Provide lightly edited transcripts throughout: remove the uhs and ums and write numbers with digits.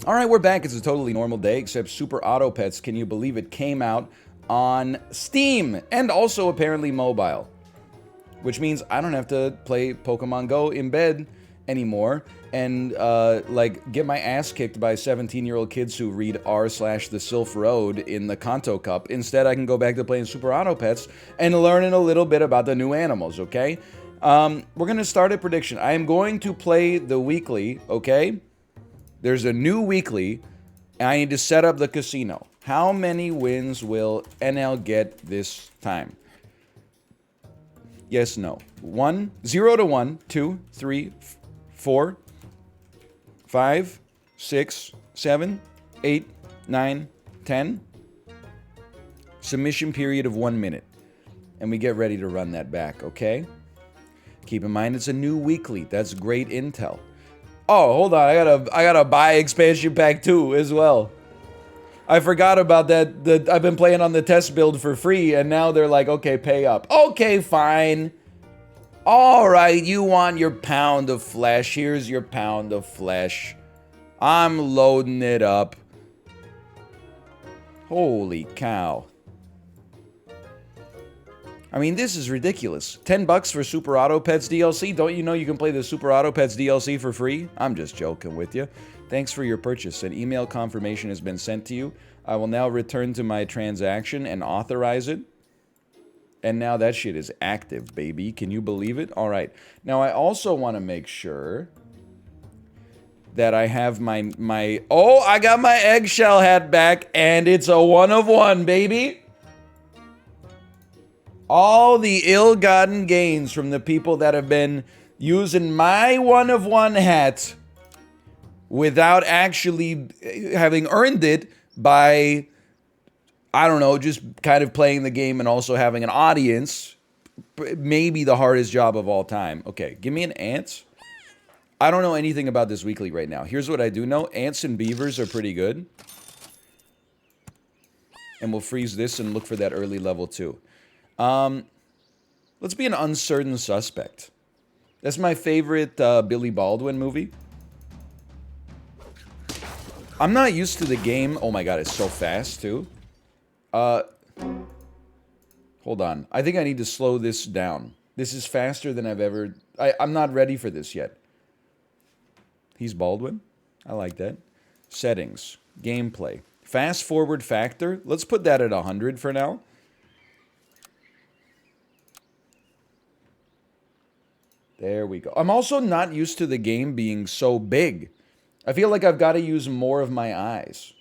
Alright, we're back. It's a totally normal day, except Super Auto Pets, can you believe it, came out on Steam and also apparently mobile. Which means I don't have to play Pokemon Go in bed anymore and like get my ass kicked by 17-year-old kids who read r/the Sylph Road in the Kanto Cup. Instead, I can go back to playing Super Auto Pets and learning a little bit about the new animals, okay? We're going to start a prediction. I am going to play the weekly, okay? There's a new weekly, and I need to set up the casino. How many wins will NL get this time? Yes, no. 0 to 1, 2, 3, 4, 5, 6, 7, 8, 9, 10. Submission period of 1 minute. And we get ready to run that back, okay? Keep in mind it's a new weekly. That's great intel. Oh, hold on. I gotta buy expansion pack 2 as well. I forgot about that. I've been playing on the test build for free, and now they're like, okay, pay up. Okay, fine. Alright, you want your pound of flesh. Here's your pound of flesh. I'm loading it up. Holy cow. I mean, this is ridiculous. $10 for Super Auto Pets DLC? Don't you know you can play the Super Auto Pets DLC for free? I'm just joking with you. Thanks for your purchase. An email confirmation has been sent to you. I will now return to my transaction and authorize it. And now that shit is active, baby. Can you believe it? All right. Now, I also want to make sure that I have my... Oh, I got my eggshell hat back, and it's a 1 of 1, baby. All the ill-gotten gains from the people that have been using my 1 of 1 hat without actually having earned it by, I don't know, just kind of playing the game and also having an audience. Maybe the hardest job of all time. Okay, give me an ant. I don't know anything about this weekly right now. Here's what I do know. Ants and beavers are pretty good. And we'll freeze this and look for that early level too. Let's be an uncertain suspect. That's my favorite Billy Baldwin movie. I'm not used to the game. Oh my god, it's so fast too. Hold on. I think I need to slow this down. This is faster than I've ever... I'm not ready for this yet. He's Baldwin. I like that. Settings. Gameplay. Fast forward factor. Let's put that at 100 for now. There we go. I'm also not used to the game being so big. I feel like I've got to use more of my eyes.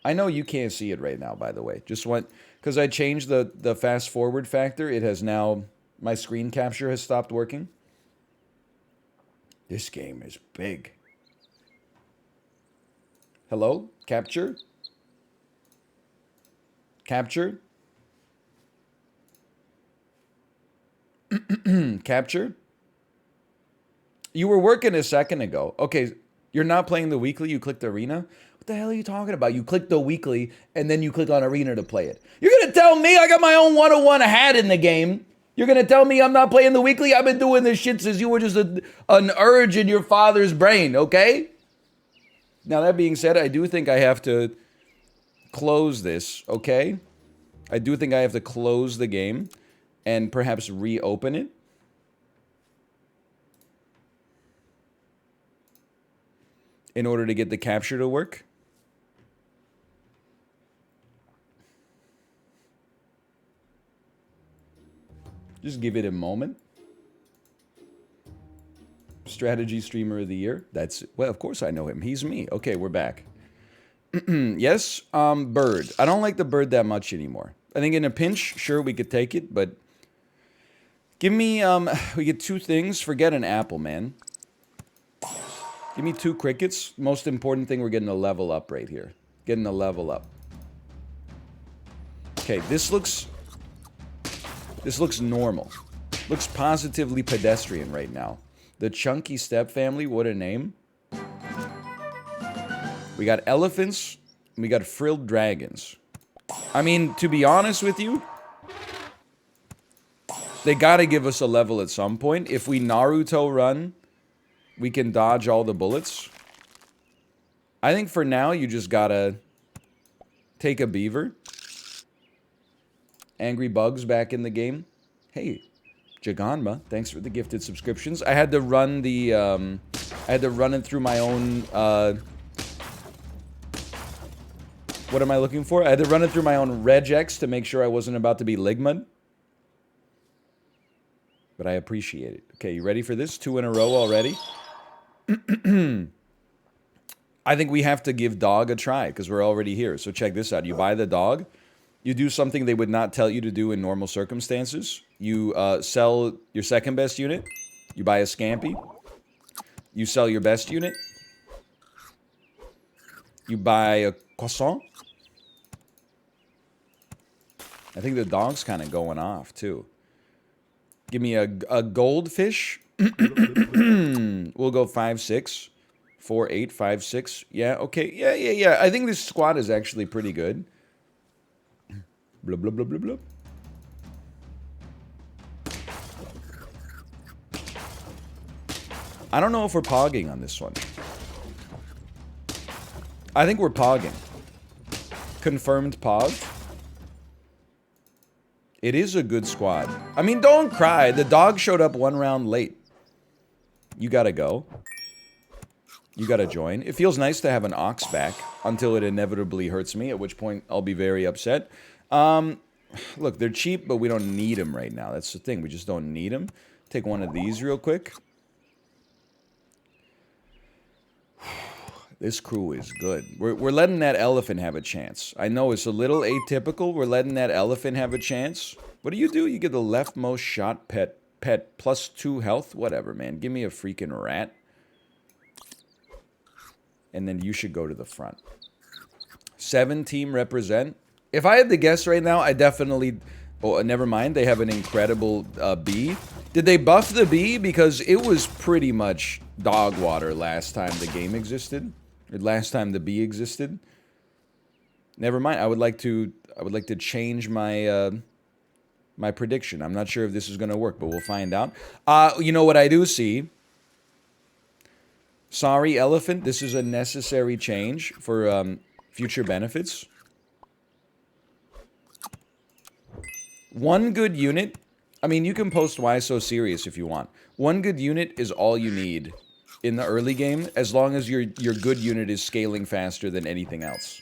I know you can't see it right now, by the way. Just want... Because I changed the fast forward factor, it has now... My screen capture has stopped working. This game is big. Hello? Capture? Capture? Capture? You were working a second ago. Okay, you're not playing the weekly, you clicked arena? What the hell are you talking about? You click the weekly, and then you click on arena to play it. You're gonna tell me I got my own 101 hat in the game? You're gonna tell me I'm not playing the weekly? I've been doing this shit since you were just an urge in your father's brain, okay? Now, that being said, I do think I have to close this, okay? I do think I have to close the game and perhaps reopen it. In order to get the capture to work. Just give it a moment. Strategy streamer of the year. That's, well, of course I know him. He's me. Okay, we're back. Yes, bird. I don't like the bird that much anymore. I think in a pinch, sure, we could take it, but give me, we get 2 things. Forget an apple, man. Give me 2 crickets. Most important thing, we're getting a level up right here. Getting a level up. Okay, this looks normal. Looks positively pedestrian right now. The Chunky Step family, what a name. We got elephants, and we got frilled dragons. I mean, to be honest with you, they gotta give us a level at some point. If we Naruto run, we can dodge all the bullets. I think for now, you just gotta take a beaver. Angry Bugs back in the game. Hey, Jaganma, thanks for the gifted subscriptions. I had to run the, I had to run it through my own, what am I looking for? I had to run it through my own regex to make sure I wasn't about to be Ligmud. But I appreciate it. Okay, you ready for this? 2 in a row already? I think we have to give dog a try, because we're already here. So check this out. You buy the dog. You do something they would not tell you to do in normal circumstances. You sell your second best unit. You buy a Scampy. You sell your best unit. You buy a Croissant. I think the dog's kind of going off, too. Give me a goldfish. We'll go 5, 6. 4, 8, 5, 6. Yeah, okay. Yeah. I think this squad is actually pretty good. Blah, blah, blah, blah, blah. I don't know if we're pogging on this one. I think we're pogging. Confirmed pog. It is a good squad. I mean, don't cry. The dog showed up 1 round late. You gotta go. You gotta join. It feels nice to have an ox back until it inevitably hurts me, at which point I'll be very upset. Look, they're cheap, but we don't need them right now. That's the thing. We just don't need them. Take one of these real quick. This crew is good. We're letting that elephant have a chance. I know it's a little atypical. We're letting that elephant have a chance. What do? You get the leftmost shot pet plus 2 health? Whatever, man. Give me a freaking rat. And then you should go to the front. 7 team represent. If I had to guess right now, I definitely... Oh, never mind. They have an incredible bee. Did they buff the bee? Because it was pretty much dog water last time the game existed. Or last time the bee existed. Never mind. I would like to change my my prediction. I'm not sure if this is going to work, but we'll find out. You know what I do see? Sorry, elephant. This is a necessary change for future benefits. 1 good unit. I mean, you can post why so serious if you want. 1 good unit is all you need in the early game, as long as your good unit is scaling faster than anything else.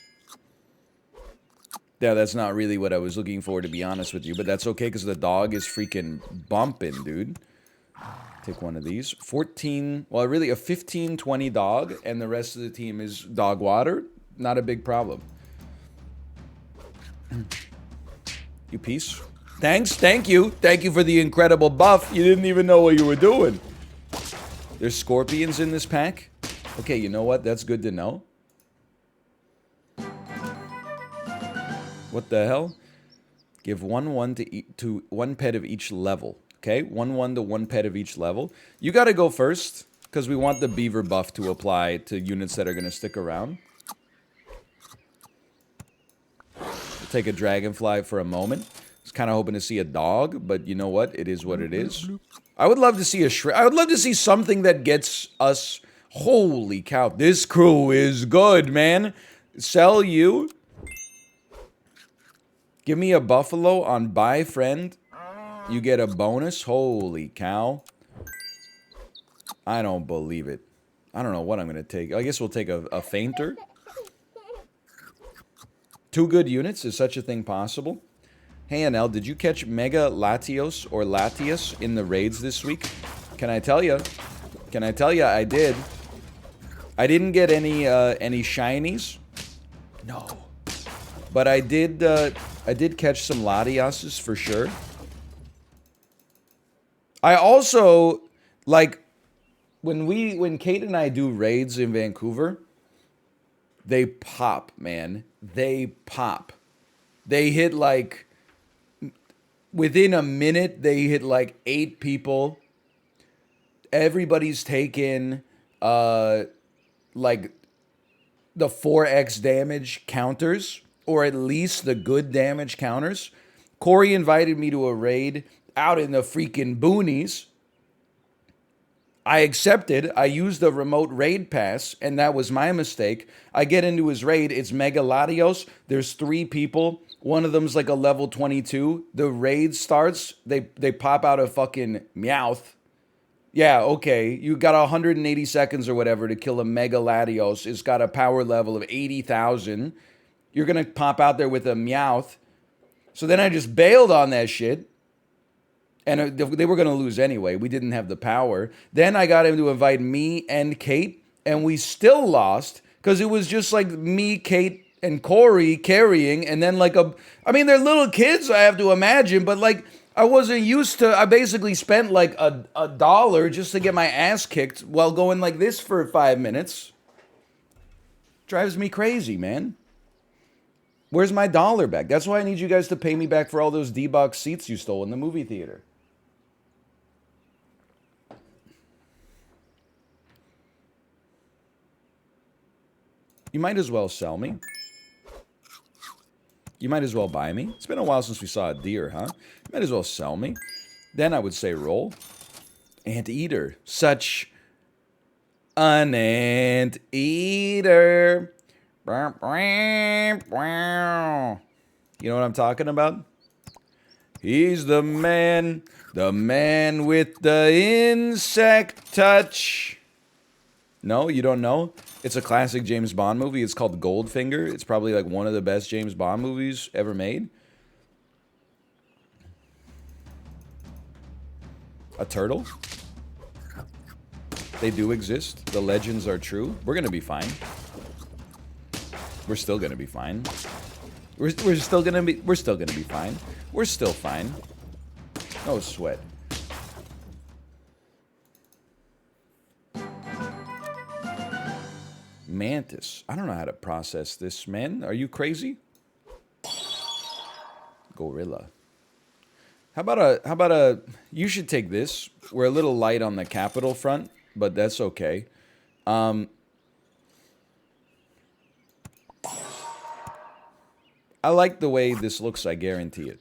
Yeah, that's not really what I was looking for, to be honest with you, but that's okay, because the dog is freaking bumping, dude. Take one of these. 14, well, really a 15-20 dog, and the rest of the team is dog water. Not a big problem. You piece. Thanks, thank you. Thank you for the incredible buff. You didn't even know what you were doing. There's scorpions in this pack. Okay, you know what? That's good to know. What the hell? Give 1/1 to 1 pet of each level. Okay, 1/1 to 1 pet of each level. You gotta go first, because we want the beaver buff to apply to units that are gonna stick around. We'll take a dragonfly for a moment. I was kind of hoping to see a dog, but you know what? It is what it is. I would love to see a I would love to see something that gets us... Holy cow. This crew is good, man. Sell you. Give me a buffalo on buy friend. You get a bonus. Holy cow. I don't believe it. I don't know what I'm going to take. I guess we'll take a fainter. 2 good units. Is such a thing possible? Hey, Anel, did you catch Mega Latios or Latius in the raids this week? Can I tell you? Can I tell you I did? I didn't get any shinies. No. But I did catch some Latiases for sure. I also, like, when Kate and I do raids in Vancouver, they pop, man. They pop. They hit, like... Within a minute, they hit like 8 people. Everybody's taken like the 4x damage counters, or at least the good damage counters. Corey invited me to a raid out in the freaking boonies. I accepted. I used the remote raid pass, and that was my mistake. I get into his raid. It's Mega Latios. There's 3 people. One of them's like a level 22. The raid starts. They pop out a fucking Meowth. Yeah, okay. You got 180 seconds or whatever to kill a Mega Latios. It's got a power level of 80,000. You're going to pop out there with a Meowth. So then I just bailed on that shit. And they were going to lose anyway. We didn't have the power. Then I got him to invite me and Kate, and we still lost because it was just like me, Kate, and Corey carrying, and then like I mean, they're little kids, I have to imagine, but like I wasn't used to. I basically spent like a dollar just to get my ass kicked while going like this for 5 minutes. Drives me crazy, man. Where's my dollar back? That's why I need you guys to pay me back for all those D-box seats you stole in the movie theater. You might as well sell me. You might as well buy me. It's been a while since we saw a deer, huh? You might as well sell me. Then I would say roll. Anteater. Such an anteater. You know what I'm talking about? He's the man with the insect touch. No, you don't know? It's a classic James Bond movie. It's called Goldfinger. It's probably like one of the best James Bond movies ever made. A turtle? They do exist. The legends are true. We're going to be fine. We're still going to be fine. We're still going to be fine. We're still fine. No sweat. Mantis. I don't know how to process this, man. Are you crazy? Gorilla. How about a you should take this. We're a little light on the capital front, but that's okay. I like the way this looks, I guarantee it.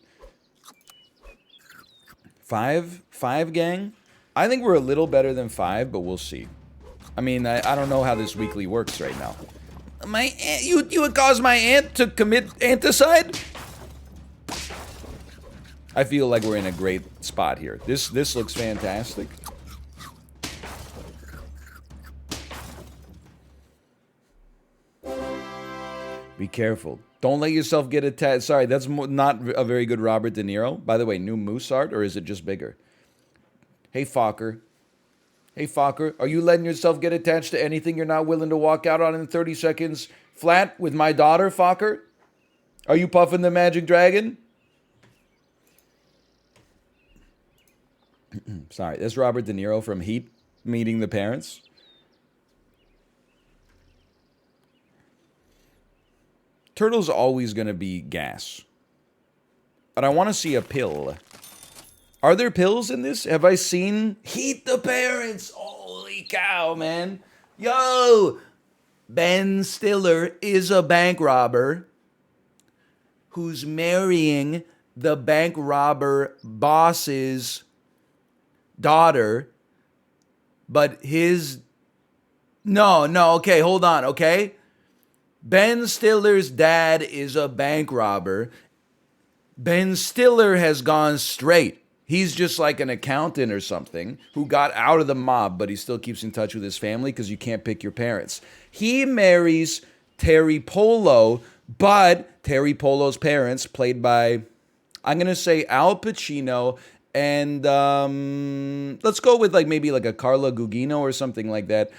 Five gang? I think we're a little better than 5, but we'll see. I mean, I don't know how this weekly works right now. My aunt, you would cause my aunt to commit anticide? I feel like we're in a great spot here. This looks fantastic. Be careful. Don't let yourself get attached. Sorry, that's not a very good Robert De Niro. By the way, new moose art, or is it just bigger? Hey, Fokker. Hey, Fokker, are you letting yourself get attached to anything you're not willing to walk out on in 30 seconds flat with my daughter, Fokker? Are you puffing the magic dragon? Sorry, that's Robert De Niro from Heat meeting the parents. Turtle's always going to be gas. But I want to see a pill. Are there pills in this? Have I seen Heat the Parents? Holy cow, man. Yo! Ben Stiller is a bank robber who's marrying the bank robber boss's daughter, but his... No, okay, hold on, okay? Ben Stiller's dad is a bank robber. Ben Stiller has gone straight. He's just like an accountant or something who got out of the mob, but he still keeps in touch with his family because you can't pick your parents. He marries Terry Polo, but Terry Polo's parents, played by, I'm going to say Al Pacino, and let's go with like maybe like a Carla Gugino or something like that,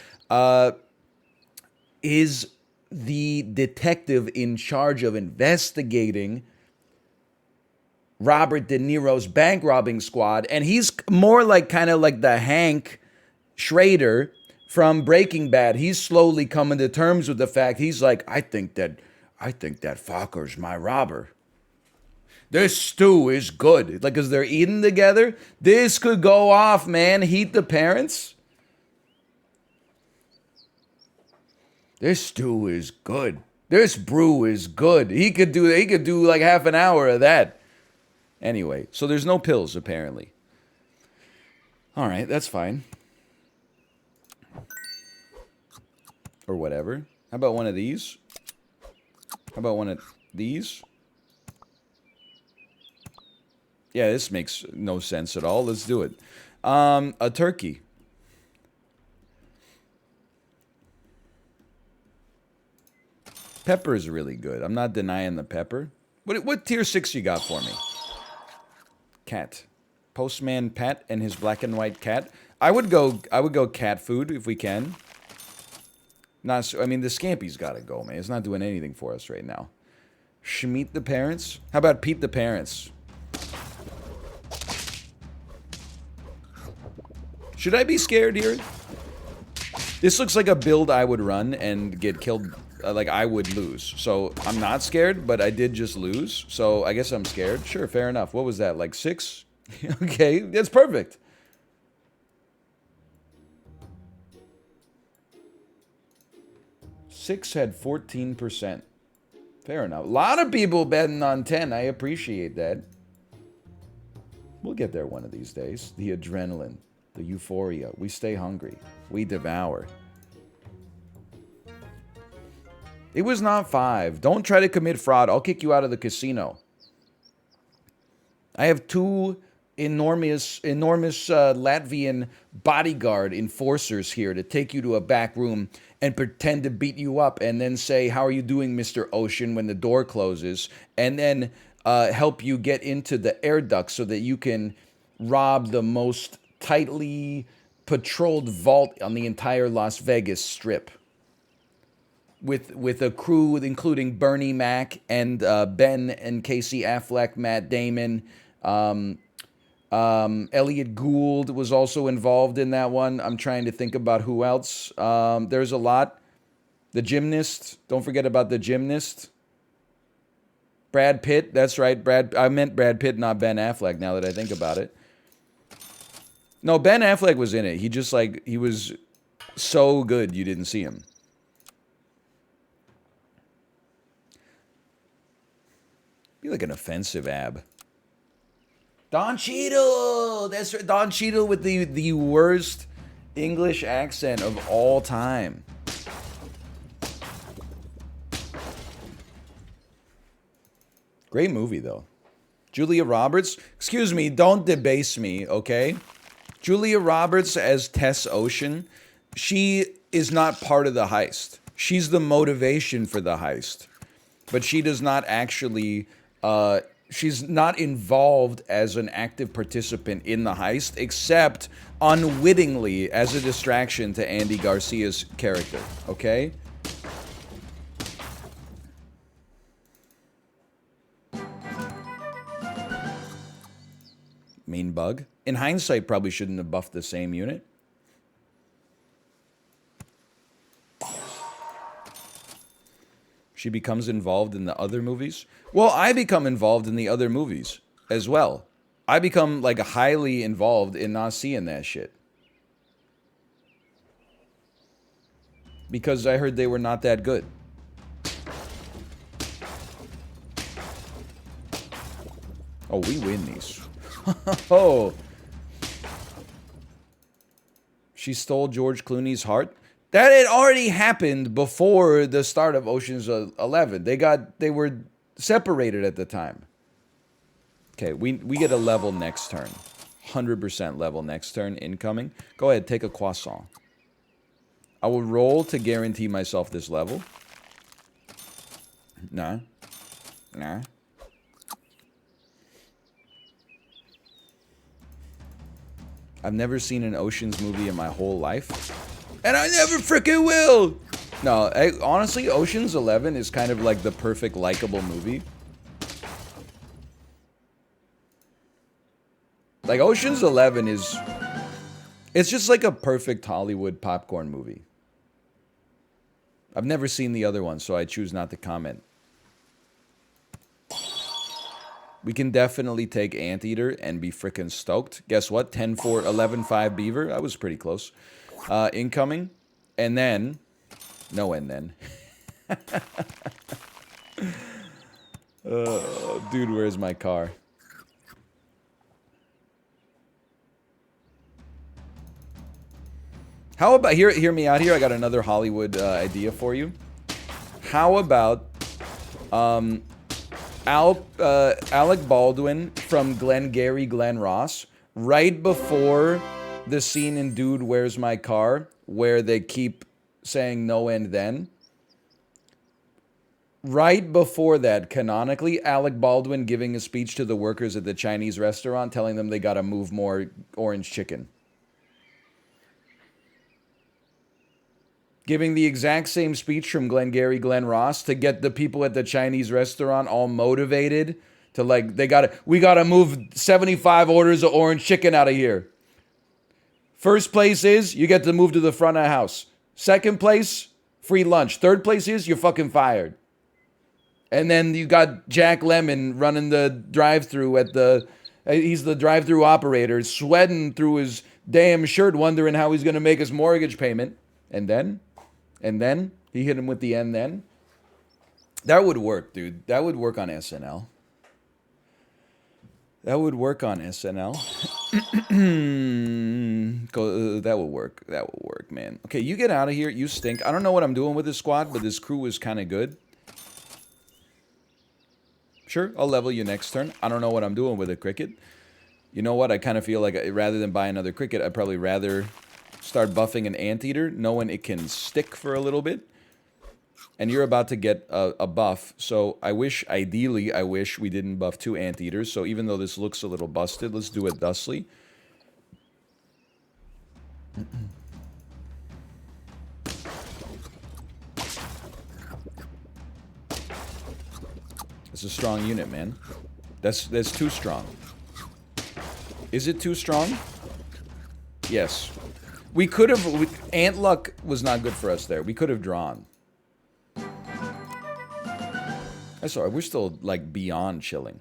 is the detective in charge of investigating Robert De Niro's bank robbing squad, and he's more like kind of like the Hank Schrader from Breaking Bad. He's slowly coming to terms with the fact he's like, I think that Fokker's my robber. This stew is good. Like, as they're eating together, this could go off, man. Heat the Parents. This stew is good. This brew is good. He could do like half an hour of that. Anyway, so there's no pills apparently. All right, that's fine. Or whatever. How about one of these? How about one of these? Yeah, this makes no sense at all. Let's do it. A turkey. Pepper is really good. I'm not denying the pepper. What tier 6 you got for me? Cat. Postman Pat and his black and white cat. I would go cat food if we can. Not I mean the Scampy's gotta go, man. It's not doing anything for us right now. Schmeat the parents? How about Pete the parents? Should I be scared here? This looks like a build I would run and get killed. Like, I would lose. So, I'm not scared, but I did just lose. So, I guess I'm scared. Sure, fair enough. What was that, like 6? Okay, that's perfect. Six had 14%. Fair enough. A lot of people betting on 10. I appreciate that. We'll get there one of these days. The adrenaline, the euphoria. We stay hungry. We devour. It was not 5. Don't try to commit fraud. I'll kick you out of the casino. I have 2 enormous Latvian bodyguard enforcers here to take you to a back room and pretend to beat you up and then say, "How are you doing, Mr. Ocean," when the door closes, and then help you get into the air duct so that you can rob the most tightly patrolled vault on the entire Las Vegas Strip. With a crew including Bernie Mac and Ben and Casey Affleck, Matt Damon, Elliot Gould was also involved in that one. I'm trying to think about who else. There's a lot. The gymnast. Don't forget about the gymnast. Brad Pitt. That's right. I meant Brad Pitt, not Ben Affleck, now that I think about it. No, Ben Affleck was in it. He was so good you didn't see him. Be like an offensive ab. Don Cheadle! That's right. Don Cheadle with the worst English accent of all time. Great movie, though. Julia Roberts. Excuse me, don't debase me, okay? Julia Roberts as Tess Ocean. She is not part of the heist. She's the motivation for the heist. But she does not actually... she's not involved as an active participant in the heist, except unwittingly as a distraction to Andy Garcia's character, okay? Mean bug. In hindsight, probably shouldn't have buffed the same unit. She becomes involved in the other movies. Well, I become involved in the other movies as well. I become, like, highly involved in not seeing that shit. Because I heard they were not that good. Oh, we win these. Oh. She stole George Clooney's heart. That had already happened before the start of Ocean's 11. They were separated at the time. Okay, we get a level next turn. 100% level next turn incoming. Go ahead, take a croissant. I will roll to guarantee myself this level. Nah. Nah. I've never seen an Ocean's movie in my whole life. And I never frickin' will! No, honestly, Ocean's 11 is kind of like the perfect likable movie. Like, Ocean's 11 is... It's just like a perfect Hollywood popcorn movie. I've never seen the other one, so I choose not to comment. We can definitely take Anteater and be frickin' stoked. Guess what? 10-4, 11-5 Beaver. That was pretty close. Incoming. And then... No and then. Dude, where's my car? How about, hear me out here, I got another Hollywood idea for you. How about Alec Baldwin from Glengarry Glen Ross, right before the scene in Dude, Where's My Car, where they keep saying no and then. Right before that, canonically, Alec Baldwin giving a speech to the workers at the Chinese restaurant telling them they gotta move more orange chicken. Giving the exact same speech from Glengarry Glen Ross to get the people at the Chinese restaurant all motivated to, like, we gotta move 75 orders of orange chicken out of here. First place is you get to move to the front of the house. Second place, free lunch. Third place is you're fucking fired. And then you got Jack Lemmon running the drive-thru at the... He's the drive-thru operator, sweating through his damn shirt, wondering how he's going to make his mortgage payment. And then, he hit him with the and then. That would work, dude. That would work on SNL. That would work on SNL. That will work. That will work, man. Okay, you get out of here. You stink. I don't know what I'm doing with this squad, but this crew is kind of good. Sure, I'll level you next turn. I don't know what I'm doing with a cricket. You know what? I kind of feel like rather than buy another cricket, I'd probably rather start buffing an anteater, knowing it can stick for a little bit. And you're about to get a buff. So ideally, I wish we didn't buff 2 anteaters. So even though this looks a little busted, let's do it thusly. It's a strong unit, man. That's too strong. Is it too strong? Yes. We could have... Ant luck was not good for us there. We could have drawn. That's alright. We're still, like, beyond chilling.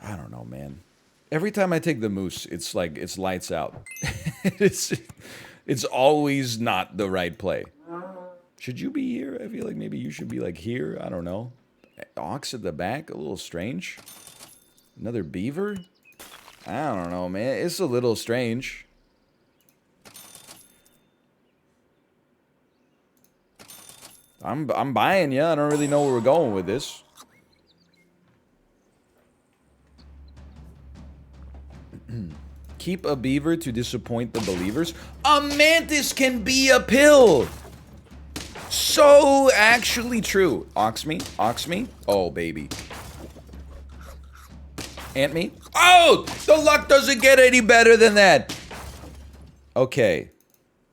I don't know, man. Every time I take the moose, it's like, it's lights out. It's always not the right play. Should you be here? I feel like maybe you should be, like, here. I don't know. Ox at the back? A little strange. Another beaver? I don't know, man. It's a little strange. I'm buying you. I don't really know where we're going with this. Keep a beaver to disappoint the believers. A mantis can be a pill! So actually true. Ox me? Ox me? Oh, baby. Ant me? Oh! The luck doesn't get any better than that! Okay.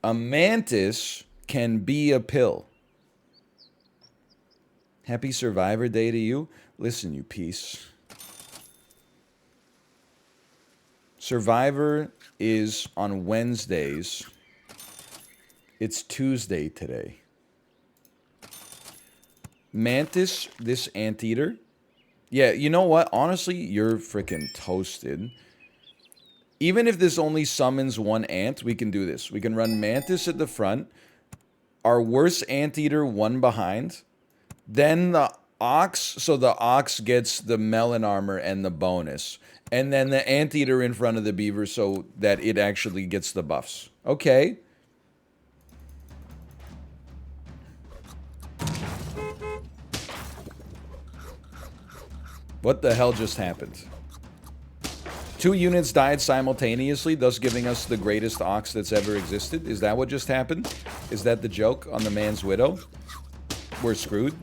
A mantis can be a pill. Happy Survivor Day to you. Listen, you piece. Survivor is on Wednesdays. It's Tuesday today. Mantis, this anteater. Yeah, you know what? Honestly, you're freaking toasted. Even if this only summons 1 ant, we can do this. We can run Mantis at the front. Our worst anteater 1 behind. Then the ox, so the ox gets the melon armor and the bonus. And then the anteater in front of the beaver so that it actually gets the buffs. Okay. What the hell just happened? 2 units died simultaneously, thus giving us the greatest ox that's ever existed. Is that what just happened? Is that the joke on the man's widow? We're screwed.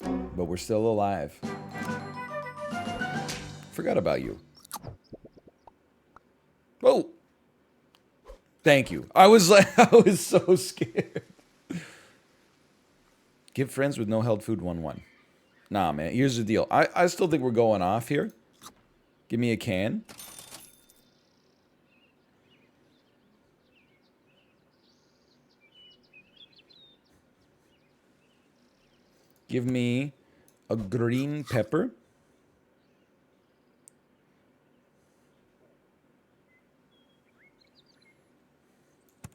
But we're still alive. Forgot about you. Oh! Thank you. I was like, I was so scared. Give friends with no held food 1-1. Nah, man. Here's the deal. I still think we're going off here. Give me a can. Give me a green pepper.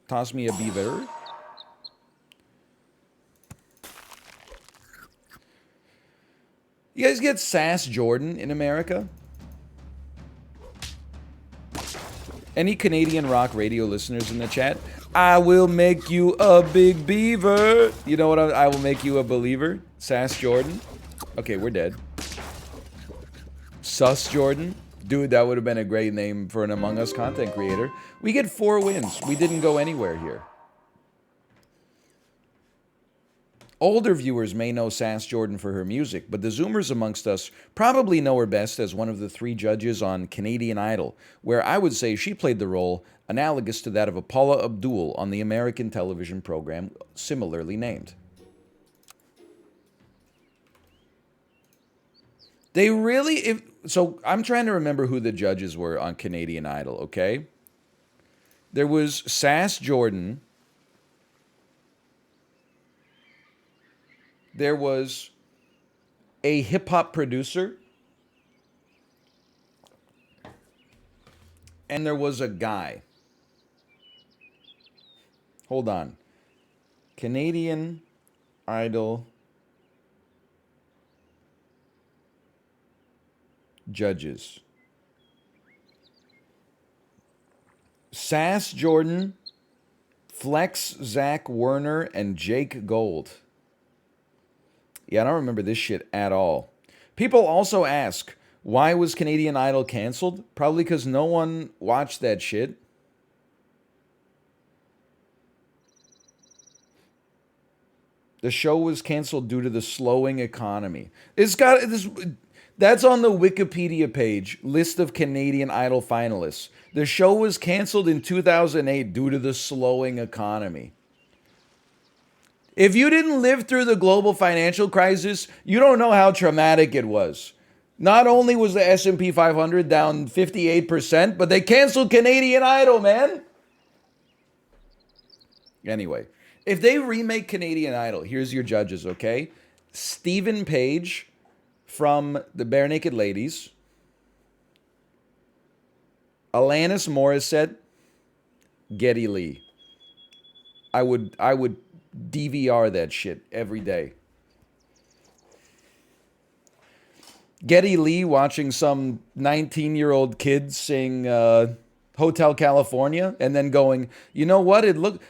Toss me a beaver. You guys get Sass Jordan in America? Any Canadian rock radio listeners in the chat? I will make you a big beaver. You know what? I will make you a believer. Sass Jordan. Okay, we're dead. Sus Jordan. Dude, that would have been a great name for an Among Us content creator. We get 4 wins. We didn't go anywhere here. Older viewers may know Sass Jordan for her music, but the Zoomers amongst us probably know her best as one of the 3 judges on Canadian Idol, where I would say she played the role analogous to that of Paula Abdul on the American television program similarly named. They really... So I'm trying to remember who the judges were on Canadian Idol, okay? There was Sass Jordan... There was a hip-hop producer, and there was a guy. Hold on. Canadian Idol judges. Sass Jordan, Flex Zach Werner, and Jake Gold. Yeah, I don't remember this shit at all. People also ask, why was Canadian Idol canceled? Probably because no one watched that shit. The show was canceled due to the slowing economy. It's got this. That's on the Wikipedia page, list of Canadian Idol finalists. The show was canceled in 2008 due to the slowing economy. If you didn't live through the global financial crisis, you don't know how traumatic it was. Not only was the S&P 500 down 58%, but they canceled Canadian Idol, man. Anyway, if they remake Canadian Idol, here's your judges, okay? Stephen Page from the Bare Naked Ladies. Alanis Morissette. Geddy Lee. I would DVR that shit every day. Geddy Lee watching some 19-year-old kid sing Hotel California and then going, you know what?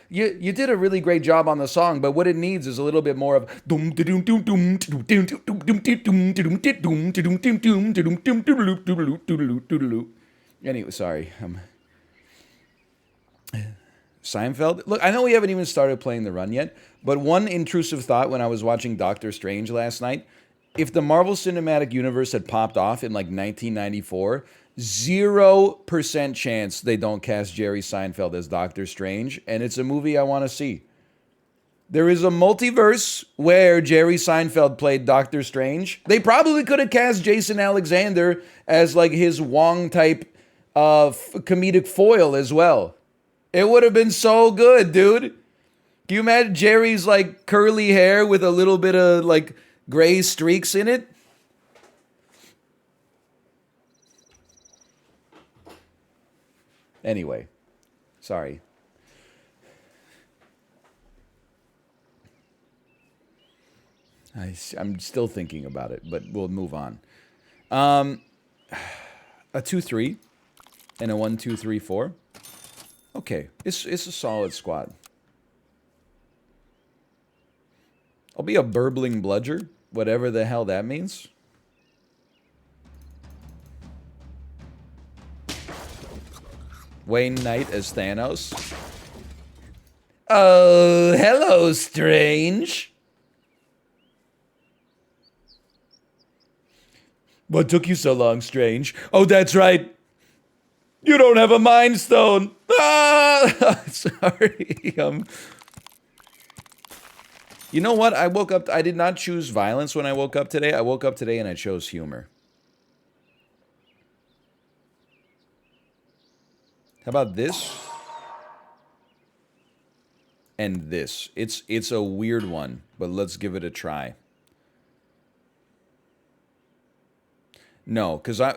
You did a really great job on the song, but what it needs is a little bit more of anyway, sorry. Seinfeld? Look, I know we haven't even started playing the run yet, but one intrusive thought when I was watching Doctor Strange last night, if the Marvel Cinematic Universe had popped off in like 1994, 0% chance they don't cast Jerry Seinfeld as Doctor Strange, and it's a movie I want to see. There is a multiverse where Jerry Seinfeld played Doctor Strange. They probably could have cast Jason Alexander as like his Wong type comedic foil as well. It would have been so good, dude. Can you imagine Jerry's like curly hair with a little bit of like gray streaks in it? Anyway, sorry. I'm still thinking about it, but we'll move on. A 2-3 and a 1-2-3-4. Okay, it's a solid squad. I'll be a burbling bludger, whatever the hell that means. Wayne Knight as Thanos. Oh, hello, Strange. What took you so long, Strange? Oh, that's right. You don't have a Mind Stone. Ah! Sorry. You know what? I woke up... I did not choose violence when I woke up today. I woke up today and I chose humor. How about this? And this. It's a weird one, but let's give it a try. No, because I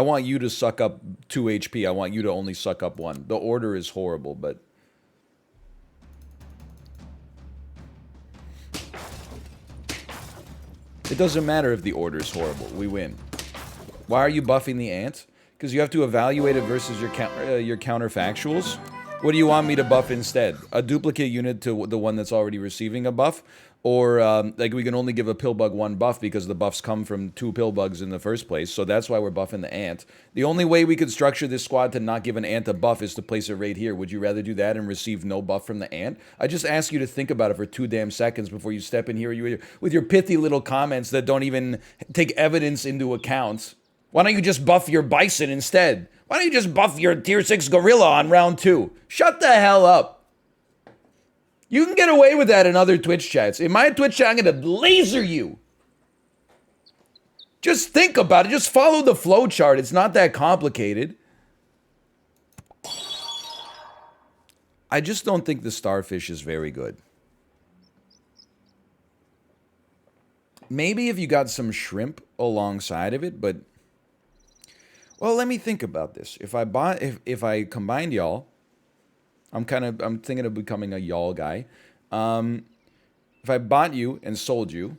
want you to suck up 2 HP. I want you to only suck up 1. The order is horrible, but... It doesn't matter if the order is horrible. We win. Why are you buffing the ant? Because you have to evaluate it versus your counterfactuals. What do you want me to buff instead? A duplicate unit to the one that's already receiving a buff? Or, like, we can only give a pillbug one buff because the buffs come from 2 pillbugs in the first place, so that's why we're buffing the ant. The only way we could structure this squad to not give an ant a buff is to place it right here. Would you rather do that and receive no buff from the ant? I just ask you to think about it for 2 damn seconds before you step in here with your pithy little comments that don't even take evidence into account. Why don't you just buff your bison instead? Why don't you just buff your tier 6 gorilla on round 2? Shut the hell up. You can get away with that in other Twitch chats. In my Twitch chat, I'm going to laser you. Just think about it. Just follow the flow chart. It's not that complicated. I just don't think the starfish is very good. Maybe if you got some shrimp alongside of it, but... Well, let me think about this. If I combined y'all... I'm thinking of becoming a y'all guy. If I bought you and sold you,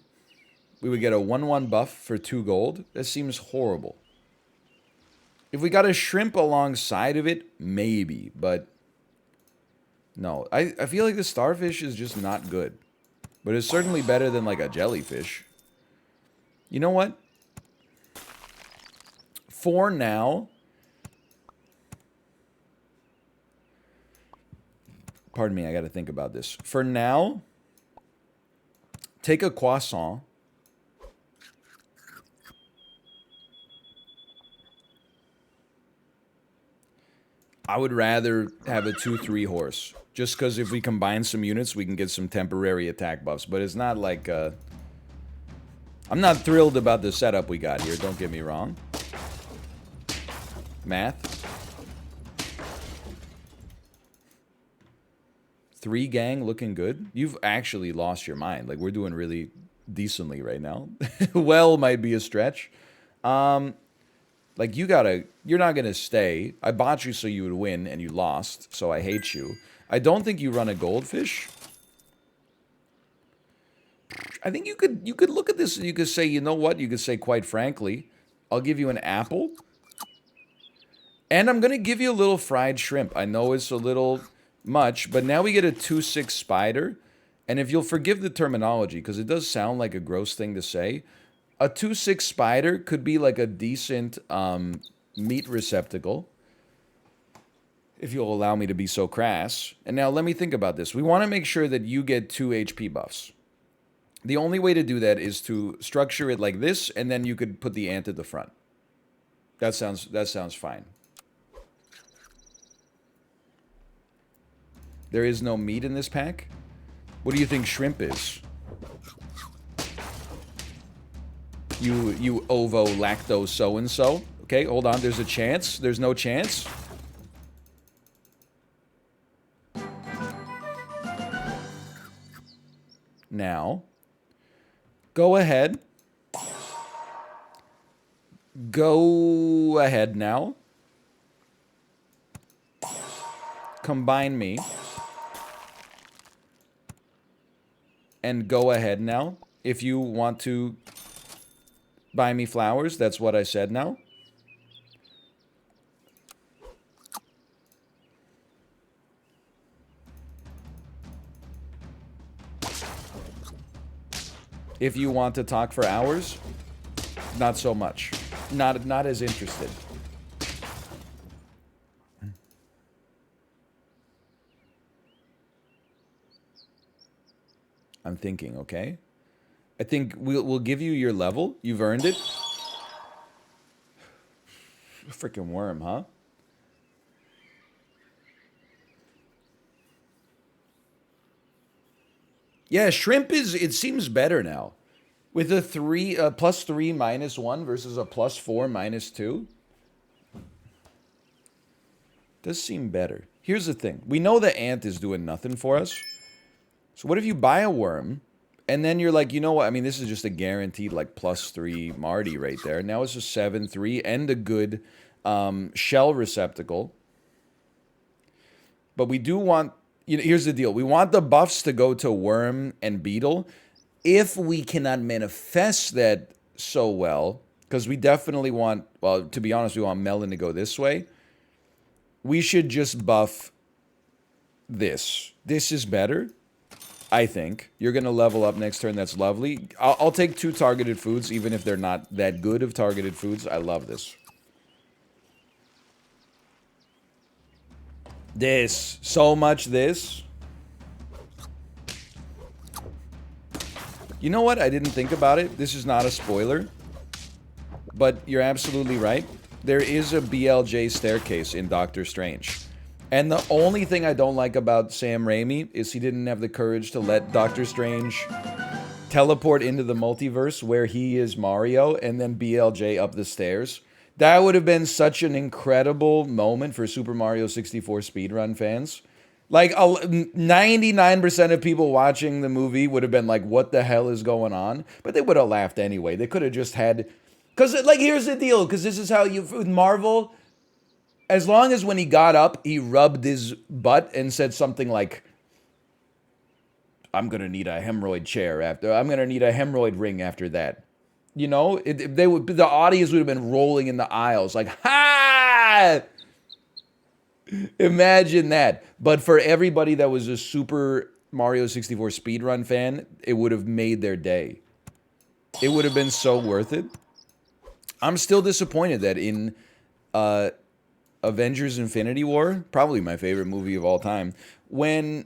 we would get a 1/1 buff for 2 gold. That seems horrible. If we got a shrimp alongside of it, maybe, but no. I feel like the starfish is just not good. But it's certainly better than like a jellyfish. You know what? For now... Pardon me, I got to think about this. For now, take a croissant. I would rather have a 2/3 horse. Just because if we combine some units, we can get some temporary attack buffs. But it's not like... I'm not thrilled about the setup we got here, don't get me wrong. Math. 3 gang looking good. You've actually lost your mind. Like, we're doing really decently right now. Well might be a stretch. Like, you're not gonna stay. I bought you so you would win, and you lost, so I hate you. I don't think you run a goldfish. I think you could look at this and you could say, you know what? You could say, quite frankly, I'll give you an apple. And I'm gonna give you a little fried shrimp. I know it's a little... much, but now we get a 2/6 spider, and if you'll forgive the terminology, because it does sound like a gross thing to say, a 2/6 spider could be like a decent meat receptacle, if you'll allow me to be so crass. And now let me think about this. We want to make sure that you get 2 HP buffs. The only way to do that is to structure it like this, and then you could put the ant at the front. That sounds fine. There is no meat in this pack? What do you think shrimp is? You ovo-lacto so-and-so? Okay, hold on, there's a chance? There's no chance? Now, go ahead. Go ahead now. Combine me. And go ahead now. If you want to buy me flowers, that's what I said now. If you want to talk for hours, not so much. Not as interested. I'm thinking, okay? I think we'll give you your level. You've earned it. Freaking worm, huh? Yeah, shrimp is... It seems better now. With a +3 -1 versus a +4 -2. Does seem better. Here's the thing. We know the ant is doing nothing for us. So what if you buy a worm, and then you're like, you know what? I mean, this is just a guaranteed, like, +3 Marty right there. Now it's a 7/3 and a good shell receptacle. But we do want... You know, here's the deal. We want the buffs to go to worm and beetle. If we cannot manifest that so well, because we definitely want, well, to be honest, we want Melon to go this way. We should just buff this. This is better, I think. You're going to level up next turn. That's lovely. I'll take 2 targeted foods, even if they're not that good of targeted foods. I love this. This. So much this. You know what? I didn't think about it. This is not a spoiler. But you're absolutely right. There is a BLJ staircase in Doctor Strange. And the only thing I don't like about Sam Raimi is he didn't have the courage to let Doctor Strange teleport into the multiverse where he is Mario and then BLJ up the stairs. That would have been such an incredible moment for Super Mario 64 speedrun fans. Like, 99% of people watching the movie would have been like, what the hell is going on? But they would have laughed anyway. They could have just had... Because, like, here's the deal. Because this is how you... With Marvel, as long as when he got up, he rubbed his butt and said something like, I'm going to need a hemorrhoid chair after... I'm going to need a hemorrhoid ring after that. You know? The audience would have been rolling in the aisles. Like, ha! Imagine that. But for everybody that was a Super Mario 64 speedrun fan, it would have made their day. It would have been so worth it. I'm still disappointed that in Avengers Infinity War, probably my favorite movie of all time, when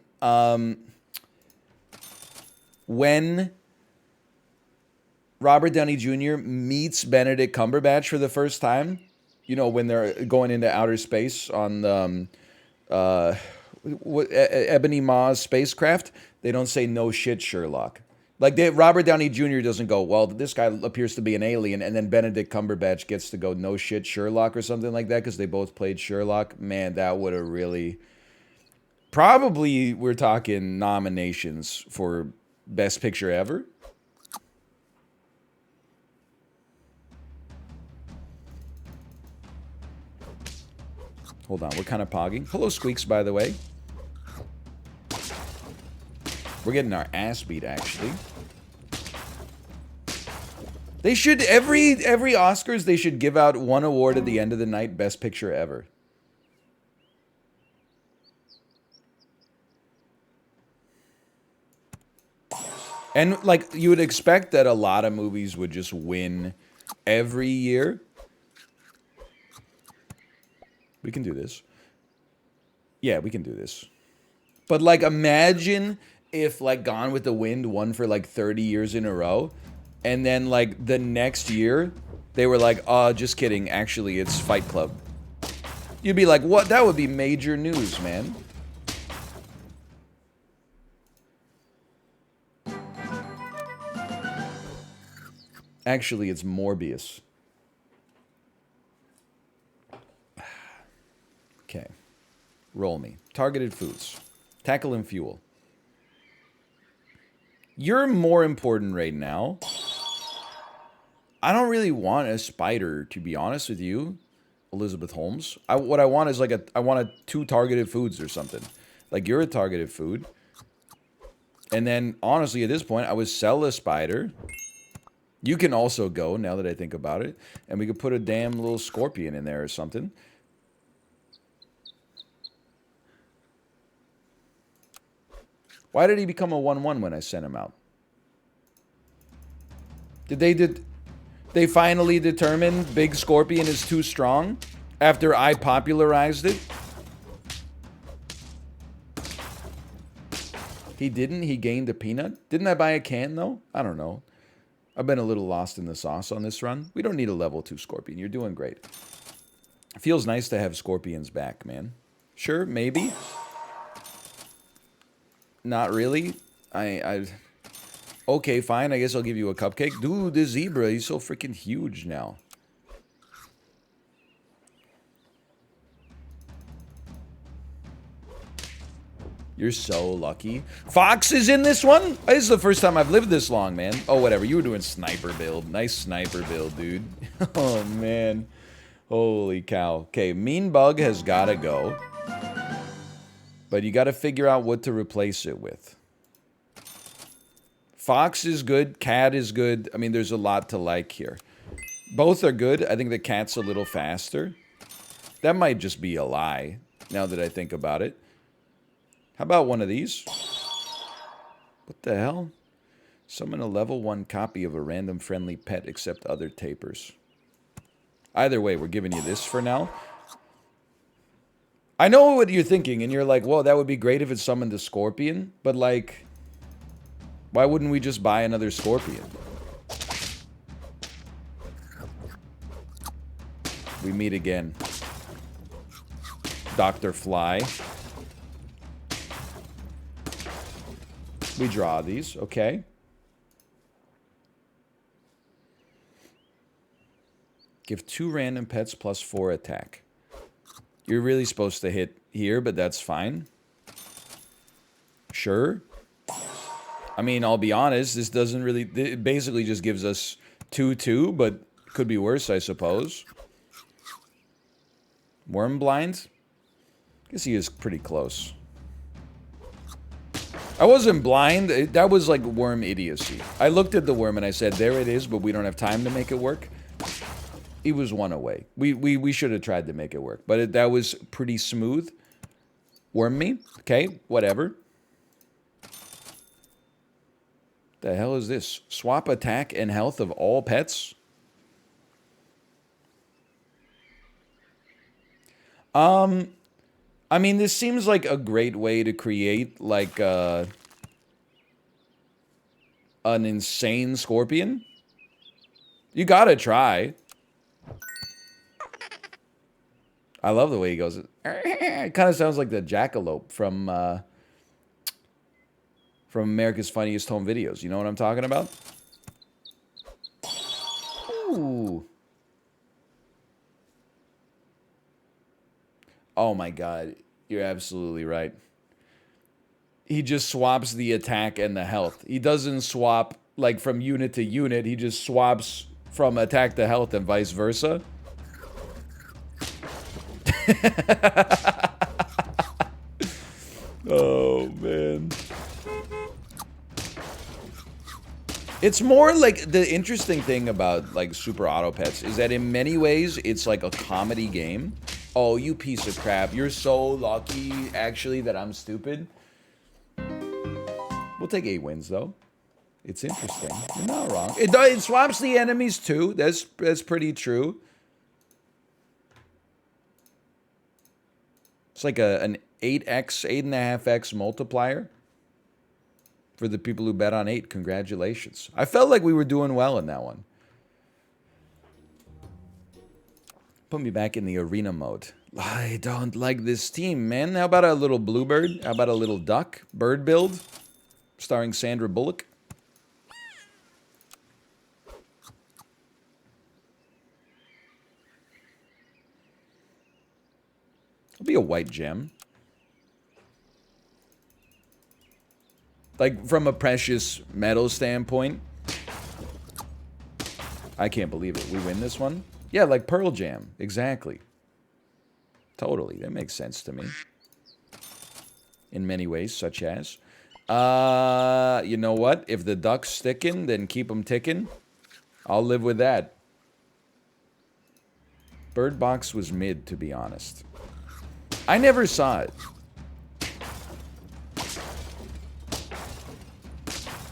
Robert Downey Jr. meets Benedict Cumberbatch for the first time, you know, when they're going into outer space on Ebony Maw's spacecraft, they don't say no shit, Sherlock. Like, Robert Downey Jr. doesn't go, well, this guy appears to be an alien, and then Benedict Cumberbatch gets to go, no shit, Sherlock, or something like that, because they both played Sherlock. Man, that would have really... Probably, we're talking nominations for Best Picture ever. Hold on, we're kind of pogging. Hello, Squeaks, by the way. We're getting our ass beat, actually. They should, every Oscars, they should give out one award at the end of the night, Best Picture ever. And, like, you would expect that a lot of movies would just win every year. We can do this. Yeah, we can do this. But, like, imagine if, like, Gone with the Wind won for, like, 30 years in a row. And then, like, the next year, they were like, oh, just kidding. Actually, it's Fight Club. You'd be like, what? That would be major news, man. Actually, it's Morbius. Okay. Roll me. Targeted foods. Tackle and fuel. You're more important right now. I don't really want a spider, to be honest with you, Elizabeth Holmes. What I want is like I want 2 targeted foods or something. Like, you're a targeted food. And then, honestly, at this point, I would sell a spider. You can also go, now that I think about it. And we could put a damn little scorpion in there or something. Why did he become a 1/1 when I sent him out? Did they finally determine Big Scorpion is too strong after I popularized it? He didn't? He gained a peanut? Didn't I buy a can, though? I don't know. I've been a little lost in the sauce on this run. We don't need a level 2 Scorpion. You're doing great. It feels nice to have Scorpions back, man. Sure, maybe. Not really. Okay, fine. I guess I'll give you a cupcake. Dude, this zebra, he's so freaking huge now. You're so lucky. Fox is in this one? This is the first time I've lived this long, man. Oh, whatever. You were doing sniper build. Nice sniper build, dude. Oh, man. Holy cow. Okay, Mean Bug has got to go. But you got to figure out what to replace it with. Fox is good. Cat is good. I mean, there's a lot to like here. Both are good. I think the cat's a little faster. That might just be a lie, now that I think about it. How about one of these? What the hell? Summon a level 1 copy of a random friendly pet except other tapers. Either way, we're giving you this for now. I know what you're thinking, and you're like, whoa, that would be great if it summoned a scorpion. But, like, why wouldn't we just buy another scorpion? We meet again. Dr. Fly. We draw these, okay. Give 2 random pets plus 4 attack. You're really supposed to hit here, but that's fine. Sure. I mean, I'll be honest, this doesn't really... It basically just gives us 2/2, but could be worse, I suppose. Worm blind? I guess he is pretty close. I wasn't blind. That was like worm idiocy. I looked at the worm and I said, there it is, but we don't have time to make it work. He was 1 away. We should have tried to make it work. But that was pretty smooth. Worm me. Okay, whatever. The hell is this? Swap attack and health of all pets? I mean, this seems like a great way to create, like, an insane scorpion. You gotta try. I love the way he goes. It kind of sounds like the jackalope from America's Funniest Home Videos. You know what I'm talking about? Ooh. Oh my god. You're absolutely right. He just swaps the attack and the health. He doesn't swap, like, from unit to unit. He just swaps from attack to health and vice versa. Oh, man. It's more like the interesting thing about, like, Super Auto Pets is that in many ways it's like a comedy game. Oh, you piece of crap. You're so lucky, actually, that I'm stupid. We'll take 8 wins, though. It's interesting. You're not wrong. It swaps the enemies, too. That's pretty true. It's like an 8x, 8.5x multiplier. For the people who bet on 8, congratulations. I felt like we were doing well in that one. Put me back in the arena mode. I don't like this team, man. How about a little bluebird? How about a little duck? Bird build? Starring Sandra Bullock. It'll be a white gem. Like, from a precious metal standpoint. I can't believe it. We win this one? Yeah, like Pearl Jam. Exactly. Totally. That makes sense to me. In many ways, such as... you know what? If the duck's sticking, then keep them ticking. I'll live with that. Bird Box was mid, to be honest. I never saw it.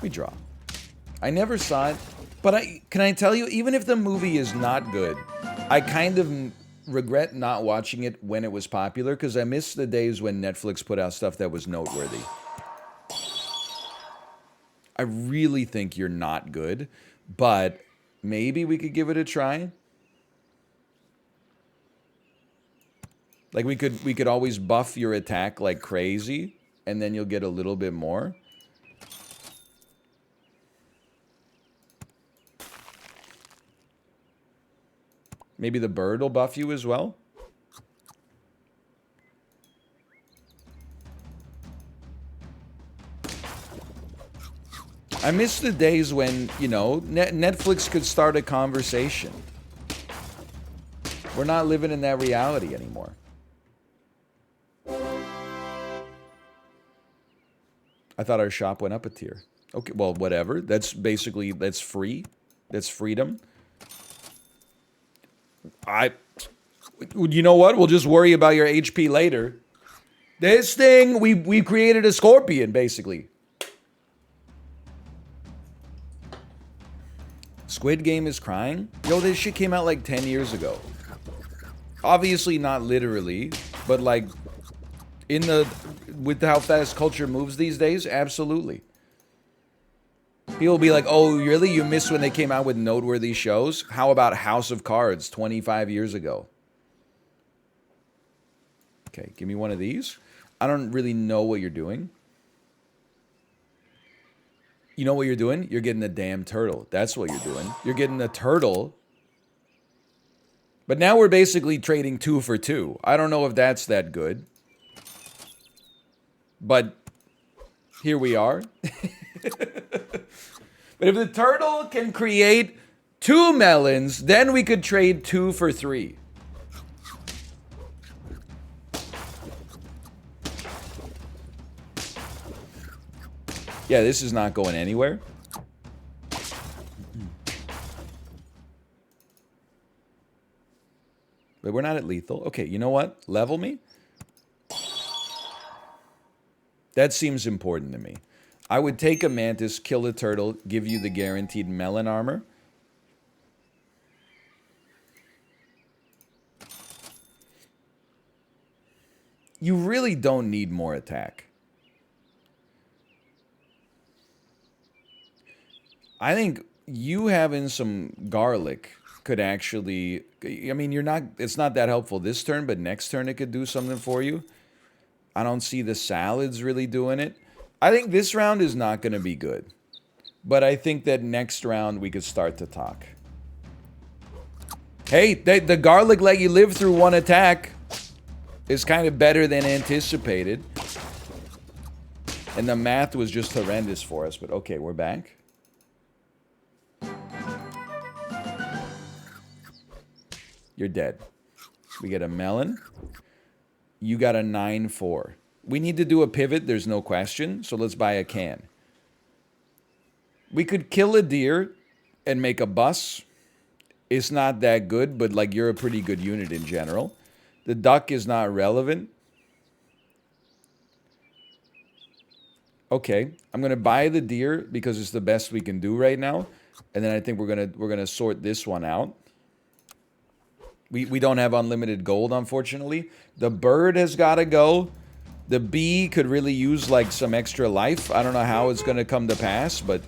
We draw. I never saw it, but can I tell you, even if the movie is not good, I kind of regret not watching it when it was popular, because I miss the days when Netflix put out stuff that was noteworthy. I really think you're not good, but maybe we could give it a try. Like, we could always buff your attack like crazy, and then you'll get a little bit more. Maybe the bird will buff you as well. I miss the days when, you know, Netflix could start a conversation. We're not living in that reality anymore. I thought our shop went up a tier. Okay, well, whatever. That's basically, that's free. That's freedom. You know what? We'll just worry about your HP later. This thing, we created a scorpion, basically. Squid Game is crying? Yo, this shit came out like 10 years ago. Obviously not literally, but like with how fast culture moves these days, absolutely. People will be like, oh, really? You missed when they came out with noteworthy shows? How about House of Cards 25 years ago? Okay, give me one of these. I don't really know what you're doing. You know what you're doing? You're getting a damn turtle. That's what you're doing. You're getting a turtle. But now we're basically trading 2 for 2. I don't know if that's that good. But here we are. But if the turtle can create 2 melons, then we could trade 2 for 3. Yeah, this is not going anywhere. But we're not at lethal. Okay, you know what? Level me. That seems important to me. I would take a mantis, kill a turtle, give you the guaranteed melon armor. You really don't need more attack. I think you having some garlic could actually... I mean, it's not that helpful this turn, but next turn it could do something for you. I don't see the salads really doing it. I think this round is not going to be good. But I think that next round we could start to talk. Hey, the garlic let you live through 1 attack is kind of better than anticipated. And the math was just horrendous for us. But okay, we're back. You're dead. We get a melon. You got a 9-4. We need to do a pivot, there's no question. So let's buy a can. We could kill a deer and make a bus. It's not that good, but like you're a pretty good unit in general. The duck is not relevant. Okay, I'm gonna buy the deer because it's the best we can do right now. And then I think we're gonna sort this one out. We don't have unlimited gold, unfortunately. The bird has got to go. The bee could really use, like, some extra life. I don't know how it's going to come to pass, but...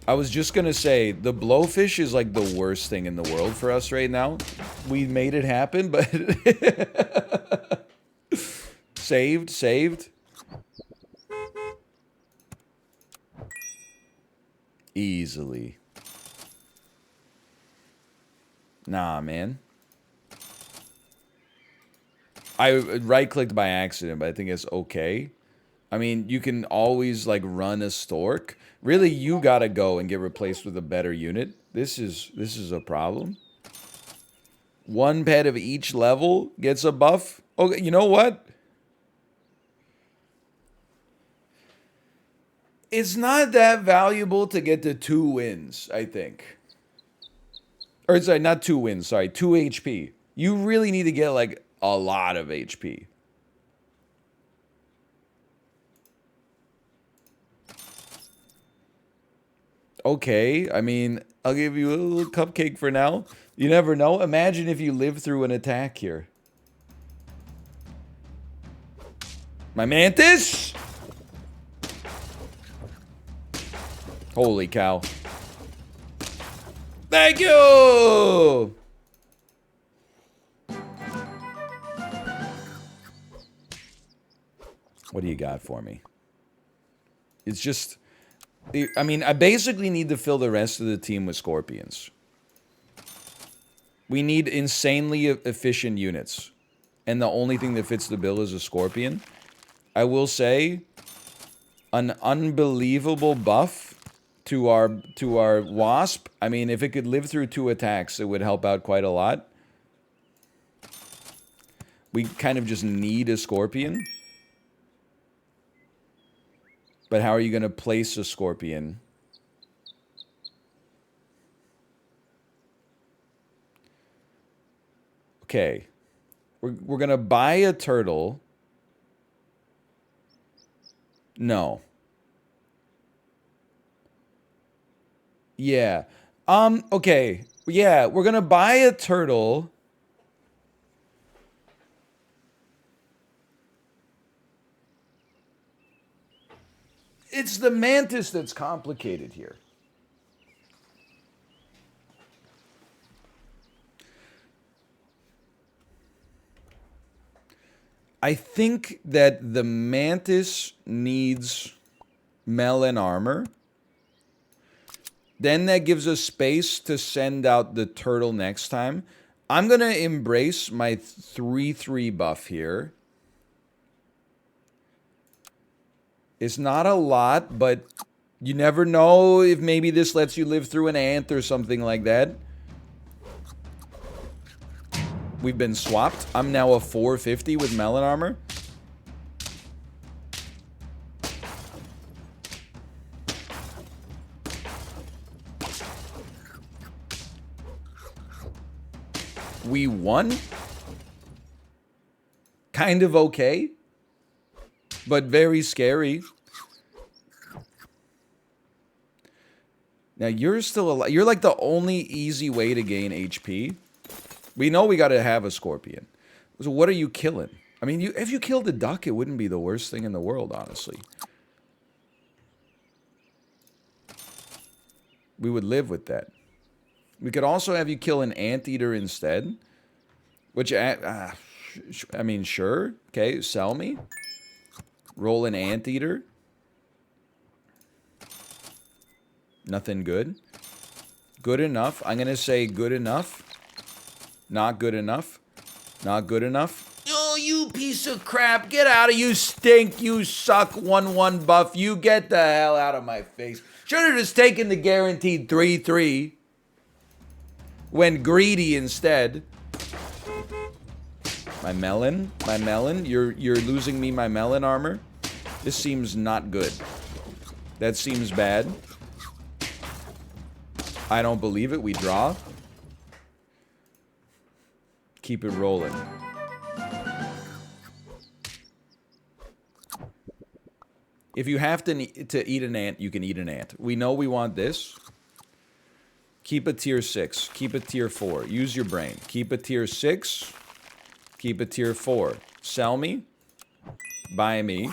I was just going to say, the blowfish is, like, the worst thing in the world for us right now. We made it happen, but... Saved. Easily. Nah, man. I right-clicked by accident, but I think it's okay. I mean, you can always, like, run a stork. Really, you gotta go and get replaced with a better unit. This is a problem. 1 pet of each level gets a buff. Okay, you know what? It's not that valuable to get to 2 wins, I think. Or, sorry, not 2 wins, sorry, 2 HP. You really need to get, like, a lot of HP. Okay, I mean, I'll give you a little cupcake for now. You never know. Imagine if you live through an attack here. My mantis? Holy cow. Thank you! What do you got for me? It's just... I mean, I basically need to fill the rest of the team with scorpions. We need insanely efficient units. And the only thing that fits the bill is a scorpion. I will say, an unbelievable buff to our wasp. I mean, if it could live through 2 attacks, it would help out quite a lot. We kind of just need a scorpion. But how are you going to place a scorpion? Okay. We're going to buy a turtle. No. Yeah. Okay. Yeah, we're going to buy a turtle. It's the mantis that's complicated here. I think that the mantis needs melon armor. Then that gives us space to send out the turtle next time. I'm going to embrace my 3/3 buff here. It's not a lot, but you never know if maybe this lets you live through an ant or something like that. We've been swapped. I'm now a 450 with melon armor. We won. Kind of okay, but very scary. Now you're still alive. You're like the only easy way to gain HP. We know we got to have a scorpion. So what are you killing? I mean, if you killed a duck, it wouldn't be the worst thing in the world, honestly. We would live with that. We could also have you kill an anteater instead. Which, I mean, sure. Okay, sell me. Roll an anteater. Nothing good. Good enough. I'm going to say good enough. Not good enough. Not good enough. Oh, you piece of crap. Get out of you stink. You suck. 1/1 buff. You get the hell out of my face. Should have just taken the guaranteed 3/3. Went greedy instead. My melon. My melon. You're losing me my melon armor. This seems not good. That seems bad. I don't believe it. We draw. Keep it rolling. If you have to eat an ant, you can eat an ant. We know we want this. Keep a tier 6. Keep a tier 4. Use your brain. Keep a tier 6. Keep a tier 4. Sell me. Buy me.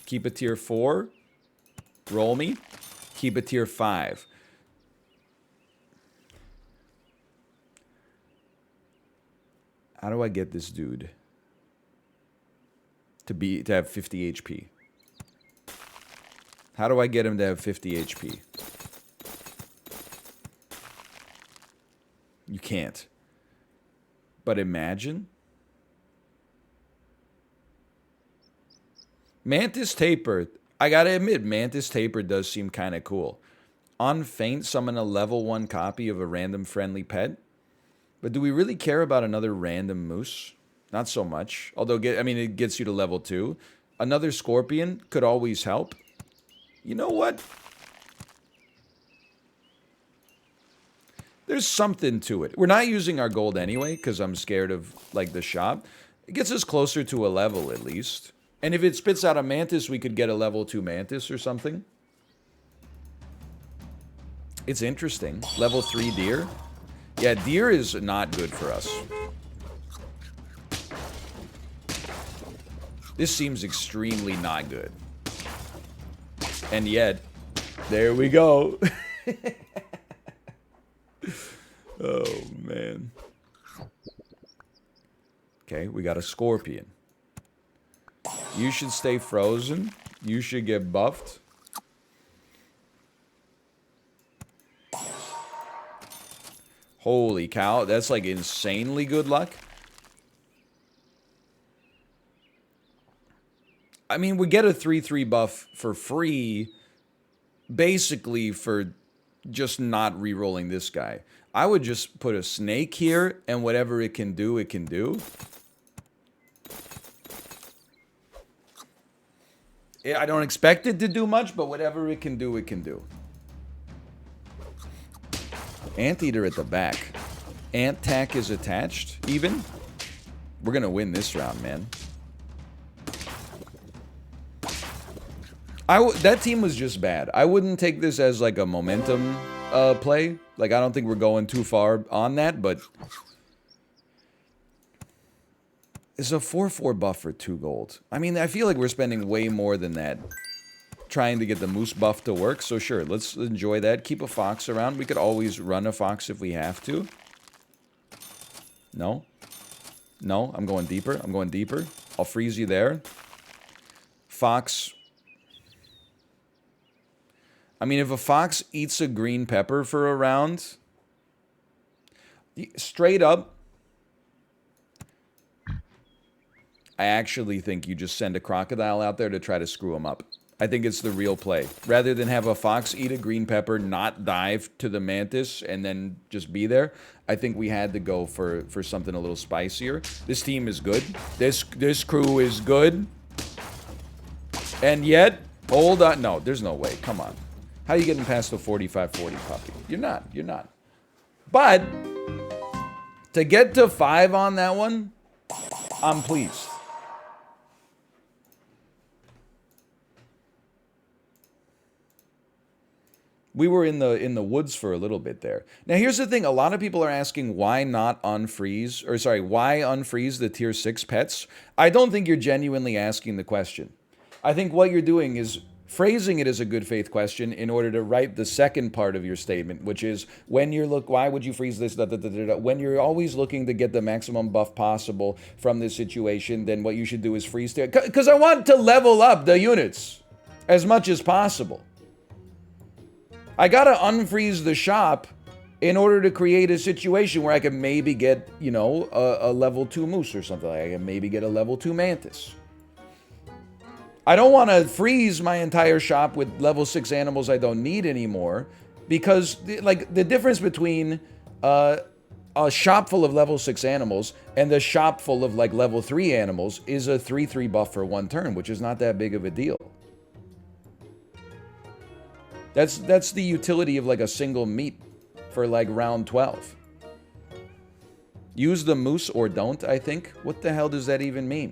Keep a tier 4. Roll me. Keep a tier 5. How do I get this dude to have 50 HP? How do I get him to have 50 HP? You can't. But imagine. Mantis Taper. I gotta admit, Mantis Taper does seem kind of cool. On Feint, summon a level 1 copy of a random friendly pet. But do we really care about another random moose? Not so much. Although, it gets you to level 2. Another scorpion could always help. You know what? There's something to it. We're not using our gold anyway, because I'm scared of, like, the shop. It gets us closer to a level, at least. And if it spits out a mantis, we could get a level 2 mantis or something. It's interesting. Level 3 deer. Yeah, deer is not good for us. This seems extremely not good. And yet, there we go. Oh, man. Okay, we got a scorpion. You should stay frozen. You should get buffed. Holy cow, that's like insanely good luck. I mean, we get a 3/3 buff for free, basically for just not re-rolling this guy. I would just put a snake here, and whatever it can do, it can do. I don't expect it to do much, but whatever it can do, it can do. Anteater at the back. Ant tack is attached, even. We're gonna win this round, man. That team was just bad. I wouldn't take this as like a momentum play. Like, I don't think we're going too far on that, but it's a 4/4 buff for 2 gold. I mean, I feel like we're spending way more than that trying to get the moose buff to work. So sure, let's enjoy that. Keep a fox around. We could always run a fox if we have to. No. No, I'm going deeper. I'm going deeper. I'll freeze you there. Fox. I mean, if a fox eats a green pepper for a round, straight up, I actually think you just send a crocodile out there to try to screw him up. I think it's the real play. Rather than have a fox eat a green pepper, not dive to the mantis, and then just be there, I think we had to go for something a little spicier. This team is good. This crew is good. And yet, hold on. No, there's no way. Come on. How are you getting past the 45-40 puppy? You're not. You're not. But to get to 5 on that one, I'm pleased. We were in the woods for a little bit there. Now here's the thing: a lot of people are asking why not unfreeze, or sorry, why unfreeze the tier 6 pets? I don't think you're genuinely asking the question. I think what you're doing is phrasing it as a good faith question in order to write the second part of your statement, which is when you're why would you freeze this? When you're always looking to get the maximum buff possible from this situation, then what you should do is freeze there. Because I want to level up the units as much as possible. I gotta unfreeze the shop in order to create a situation where I can maybe get, you know, a level 2 moose or something. I can maybe get a level 2 mantis. I don't want to freeze my entire shop with level 6 animals I don't need anymore, because like the difference between a shop full of level 6 animals and the shop full of like level 3 animals is a 3/3 buff for 1 turn, which is not that big of a deal. That's the utility of like a single meat for like round 12. Use the moose or don't, I think. What the hell does that even mean?